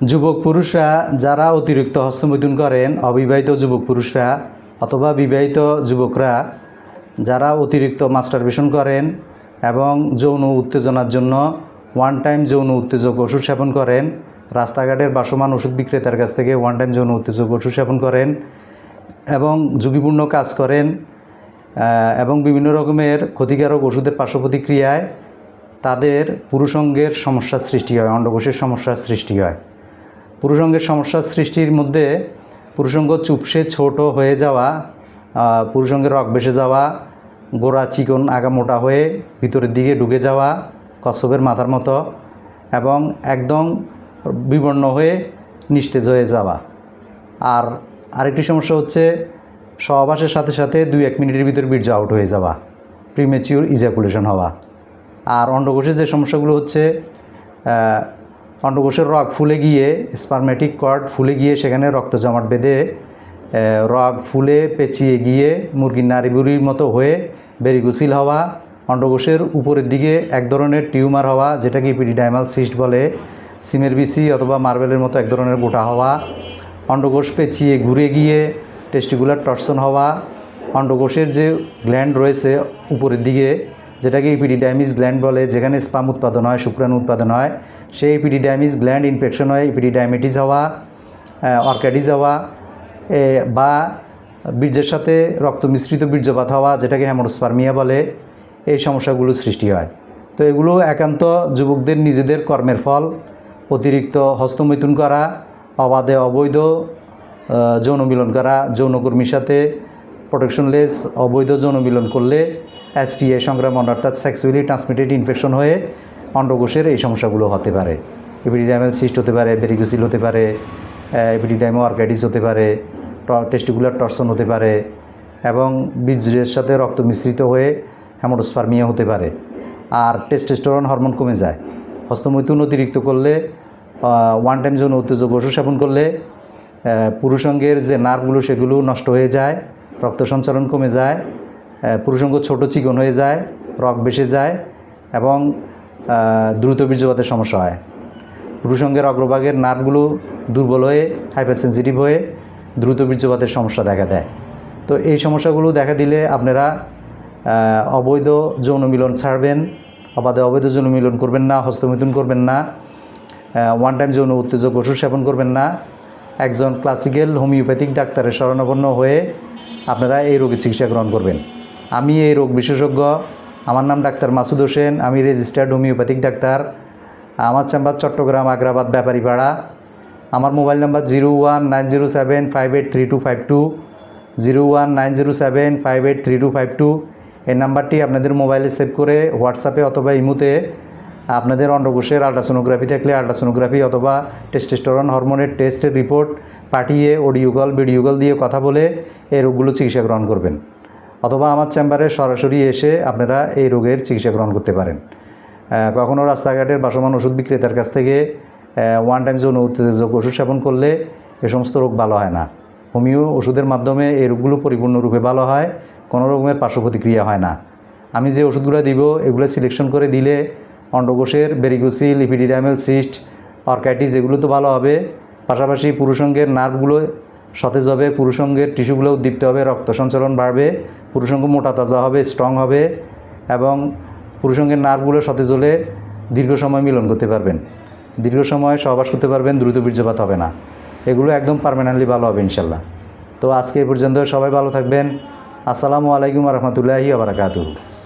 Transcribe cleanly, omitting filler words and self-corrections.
যুবক পুরুষরা যারা অতিরিক্ত হস্তমৈথুন করেন, অবিবাহিত যুবক পুরুষরা অথবা বিবাহিত যুবকরা যারা অতিরিক্ত মাস্টারবেশন করেন এবং যৌন উত্তেজনার জন্য ওয়ান টাইম যৌন উত্তেজক ওষুধ সেবন করেন, রাস্তাঘাটের ভাসমান ওষুধ বিক্রেতার কাছ থেকে ওয়ান টাইম যৌন উত্তেজক ওষুধ সেবন করেন এবং ঝুঁকিপূর্ণ কাজ করেন এবং বিভিন্ন রকমের ক্ষতিকারক ওষুধের পার্শ্ব প্রতিক্রিয়ায় তাদের পুরুষাঙ্গের সমস্যার সৃষ্টি হয়, অন্ডকোষের সমস্যার সৃষ্টি হয়। পুরুষাঙ্গের সমস্যার সৃষ্টির মধ্যে পুরুষাঙ্গ চুপসে ছোট হয়ে যাওয়া, পুরুষাঙ্গের রগ বেসে যাওয়া, গোড়া চিকন আগা মোটা হয়ে ভিতরের দিকে ঢুকে যাওয়া কচ্ছপের মাথার মতো এবং একদম বিবর্ণ হয়ে নিস্তেজ হয়ে যাওয়া। আর আরেকটি সমস্যা হচ্ছে সহবাসের সাথে সাথে 2-1 মিনিটের ভিতরে বীর্য আউট হয়ে যাওয়া, প্রিমেচিউর ইজাকুলেশন হওয়া। আর অন্ডকোষের যে সমস্যাগুলো হচ্ছে অন্ডকোষের রগ ফুলে গিয়ে স্পারমেটিক কর্ড ফুলে গিয়ে সেখানে রক্ত জমাট বেঁধে রগ ফুলে পেঁচিয়ে গিয়ে মুরগির নাড়িভুড়ির মতো হয়ে ভেরিকোসিল হওয়া, অন্ডকোষের উপরের দিকে এক ধরনের টিউমার হওয়া যেটাকে ইপিডিডাইমাল সিস্ট বলে, সিমের বিসি অথবা মার্বেলের মতো এক ধরনের গোটা হওয়া, অন্ডকোষ পেঁচিয়ে ঘুরে গিয়ে টেস্টিকুলার টর্সন হওয়া, অন্ডকোষের যে গ্ল্যান্ড রয়েছে উপরের দিকে যেটাকে ইপিডিডাইমিস গ্ল্যান্ড বলে, যেখানে স্পাম উৎপাদন হয়, শুক্রাণু উৎপাদন হয়, সেই ইপিডিডাইমিস গ্ল্যান্ড ইনফেকশন হয়, ইপিডিডাইমেটিস হওয়া, অর্কাডিস হওয়া বা বীর্যের সাথে রক্ত মিশ্রিত বীর্যপাত হওয়া যেটাকে হেমোস্পার্মিয়া বলে, এই সমস্যাগুলো সৃষ্টি হয়। তো এগুলো একান্ত যুবকদের নিজেদের কর্মের ফল। অতিরিক্ত হস্তমৈথুন করা, অবাধে অবৈধ যৌন মিলন করা, যৌনকর্মীর সাথে প্রোটেকশনলেস অবৈধ যৌন মিলন করলে এসটিআই সংক্রমণ অর্থাৎ সেক্সুয়ালি ট্রান্সমিটেড ইনফেকশন হয়ে অন্ডকোষের এই সমস্যাগুলো হতে পারে। ইপিডিডাইমাল সিস্ট হতে পারে, ভেরিকোসিল হতে পারে, ইপিডিডাইমো অর্কাইটিস হতে পারে, টেস্টিকুলার টর্সন হতে পারে এবং বীর্যের সাথে রক্ত মিশ্রিত হয়ে হেমোস্পার্মিয়া হতে পারে। আর টেস্টোস্টেরন হরমোন কমে যায়। হস্তমৈথুন অতিরিক্ত করলে, ওয়ান টাইম যৌন উত্তেজক ওষুধ সেবন করলে পুরুষাঙ্গের যে নার্ভগুলো সেগুলো নষ্ট হয়ে যায়, রক্ত সঞ্চালন কমে যায়, পুরুষাঙ্গ ছোট চিকন হয়ে যায়, রগ বেসে যায় এবং দ্রুত বীর্যপাতের সমস্যা হয়। পুরুষাঙ্গের অগ্রভাগের নার্ভগুলো দুর্বল হয়ে হাইপারসেনসিটিভ হয়ে দ্রুত বীর্যপাতের সমস্যা দেখা দেয়। তো এই সমস্যাগুলো দেখা দিলে আপনারা অবৈধ যৌন মিলন ছাড়বেন, অবাধে অবৈধ যৌন মিলন করবেন না, হস্তমৈথুন করবেন না, ওয়ান টাইম যৌন উত্তেজক ওষুধ সেবন করবেন না। একজন ক্লাসিক্যাল হোমিওপ্যাথিক ডাক্তারের শরণাপন্ন হয়ে আপনারা এই রোগের চিকিৎসা গ্রহণ করবেন। আমি এই রোগ বিশেষজ্ঞ, আমার নাম ডাক্তার মাসুদ হোসেন, আমি রেজিস্টার্ড হোমিওপ্যাথিক ডাক্তার। আমার চেম্বার চট্টগ্রাম আগ্রাবাদ ব্যাপারীপাড়া। আমার মোবাইল নাম্বার 01907583252, 01907583252। এই নাম্বারটি আপনাদের মোবাইলে সেভ করে হোয়াটসঅ্যাপে অথবা ইমোতে আপনাদের অন্ডকোষের আল্ট্রাসোনোগ্রাফি থাকলে আল্ট্রাসোনোগ্রাফি অথবা টেস্টোস্টেরন হরমোনের টেস্টের রিপোর্ট পাঠিয়ে অডিও কল ভিডিও কল দিয়ে কথা বলে এই রোগগুলো চিকিৎসা গ্রহণ করবেন। অথবা আমার চেম্বারে সরাসরি এসে আপনারা এই রোগের চিকিৎসা গ্রহণ করতে পারেন। কখনও রাস্তাঘাটের ভাসমান ওষুধ বিক্রেতার কাছ থেকে ওয়ান টাইম যৌন উত্তেজক ওষুধ সেবন করলে এ সমস্ত রোগ ভালো হয় না। হোমিও ওষুধের মাধ্যমে এই রোগগুলো পরিপূর্ণরূপে ভালো হয়, কোনো রকমের পার্শ্ব প্রতিক্রিয়া হয় না। আমি যে ওষুধগুলো দিব এগুলো সিলেকশন করে দিলে অন্ডকোষের ভেরিকোসিল, ইপিডিডাইমাল সিস্ট, অর্কাইটিস এগুলো তো ভালো হবে, পাশাপাশি পুরুষাঙ্গের নার্ভগুলো সতেজ হবে, পুরুষাঙ্গের টিস্যুগুলো উদ্দীপ্ত হবে, রক্ত সঞ্চালন বাড়বে, পুরুষাঙ্গ মোটা তাজা হবে, স্ট্রং হবে এবং পুরুষাঙ্গের নার্ভগুলো সতেজ হলে দীর্ঘ সময় মিলন করতে পারবেন, দীর্ঘ সময় সহবাস করতে পারবেন, দ্রুত বীর্যপাত হবে না। এগুলো একদম পার্মানেন্টলি ভালো হবে ইনশাল্লাহ। তো আজকে এই পর্যন্ত সবাই ভালো থাকবেন। আসসালামু আলাইকুম রহমতুল্লাহি ওয়া বারাকাতুহু।